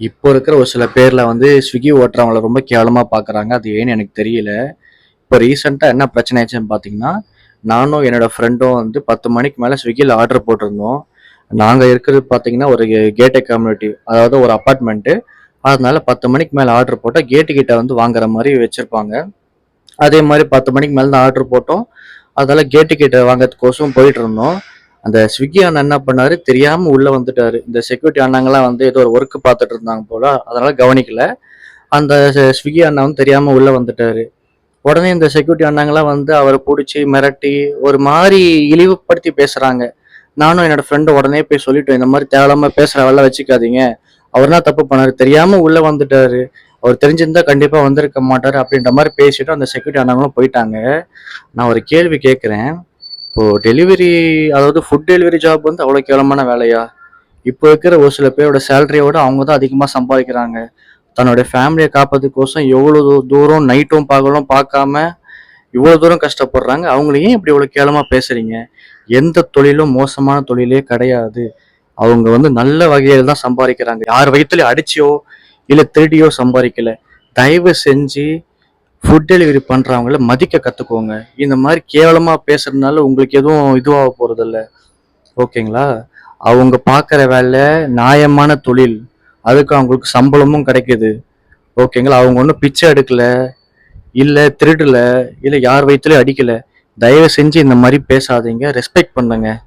இப்போ இருக்கிற ஒரு சில பேர்ல வந்து ஸ்விக்கி ஓட்டுறவங்கள ரொம்ப கேவலமா பார்க்குறாங்க. அது ஏன்னு எனக்கு தெரியல. இப்போ ரீசென்ட்டா என்ன பிரச்சனை ஆச்சுன்னு பார்த்தீங்கன்னா, நானும் என்னோட ஃப்ரெண்டும் வந்து 10 மணிக்கு மேல ஸ்விக்கில ஆர்டர் போட்டிருந்தோம். நாங்க இருக்கிறது பார்த்தீங்கன்னா, ஒரு கேட்டட் கம்யூனிட்டி. அதாவது ஒரு அபார்ட்மெண்ட்டு. அதனால 10 மணிக்கு மேல ஆர்டர் போட்டா கேட்டு கிட்ட வந்து வாங்குற மாரி வச்சிருப்பாங்க. அதே மாரி 10 மணிக்கு மேல தான் ஆர்டர் போட்டோம். அதனால கேட்டு கிட்ட வாங்குறதுக்கோசரம் போயிட்டுருந்தோம். அந்த ஸ்விக்கி அண்ணன் என்ன பண்ணாரு, தெரியாம உள்ள வந்துட்டாரு. இந்த செக்யூரிட்டி அண்ணாங்கலாம் வந்து ஏதோ ஒரு ஒர்க் பார்த்துட்டு இருந்தாங்க போல. அதனால கவனிக்கல. அந்த ஸ்விக்கி அண்ணா வந்து தெரியாம உள்ள வந்துட்டாரு. உடனே இந்த செக்யூரிட்டி அண்ணாங்கலாம் வந்து அவர புடிச்சு, மிரட்டி, ஒரு மாரி இழிவுபடுத்தி பேசுறாங்க. நானும் என்னோட ஃப்ரெண்டும் உடனே போய் சொல்லிட்டோம். இந்த மாரி தேவையில்லாம பேசுற வேலைலாம் வச்சுக்காதீங்க. அவர் என்ன தப்பு பண்ணாரு? தெரியாம உள்ள வந்துட்டாரு. அவர் தெரிஞ்சிருந்தா கண்டிப்பா வந்திருக்க மாட்டாரு. அப்படின்ற மாரி பேசிட்டு அந்த செக்யூரிட்டி அண்ணாங்களும் போயிட்டாங்க. நான் ஒரு கேள்வி கேட்கிறேன். இப்போ டெலிவரி அதாவது ஃபுட் டெலிவரி ஜாப் வந்து அவ்வளோ கேவலமான வேலையா? இப்போ இருக்கிற ஒரு சில பேரோட சேலரியோட அவங்க தான் அதிகமா சம்பாதிக்கிறாங்க. தன்னுடைய ஃபேமிலிய காப்பாத்துக்கோசம் எவ்வளோ தூரம் நைட்டும் பகலும் பார்க்காம இவ்வளோ தூரம் கஷ்டப்படுறாங்க. அவங்கள ஏன் இப்படி இவ்வளோ கேவலமா பேசுறீங்க? எந்த தொழிலும் மோசமான தொழிலே கிடையாது. அவங்க வந்து நல்ல வகையில தான் சம்பாதிக்கிறாங்க. யார் வயித்துலயும் அடிச்சியோ, இல்ல திருடியோ சம்பாதிக்கல. தயவு செஞ்சு ஃபுட் டெலிவரி பண்றவங்கள மதிக்க கத்துக்கோங்க. இந்த மாரி கேவலமா பேசுறதுனால உங்களுக்கு எதுவும் இதுவாக போறதில்ல. ஓகேங்களா? அவங்க பார்க்குற வேலை நியாயமான தொழில். அதுக்கு அவங்களுக்கு சம்பளமும் கிடைக்குது. ஓகேங்களா? அவங்க ஒண்ணும் பிச்சை எடுக்கல, இல்ல திருடல, இல்ல யார் வயித்துலயும் அடிக்கல. தயவு செஞ்சு இந்த மாரி பேசாதீங்க. ரெஸ்பெக்ட் பண்ணுங்க.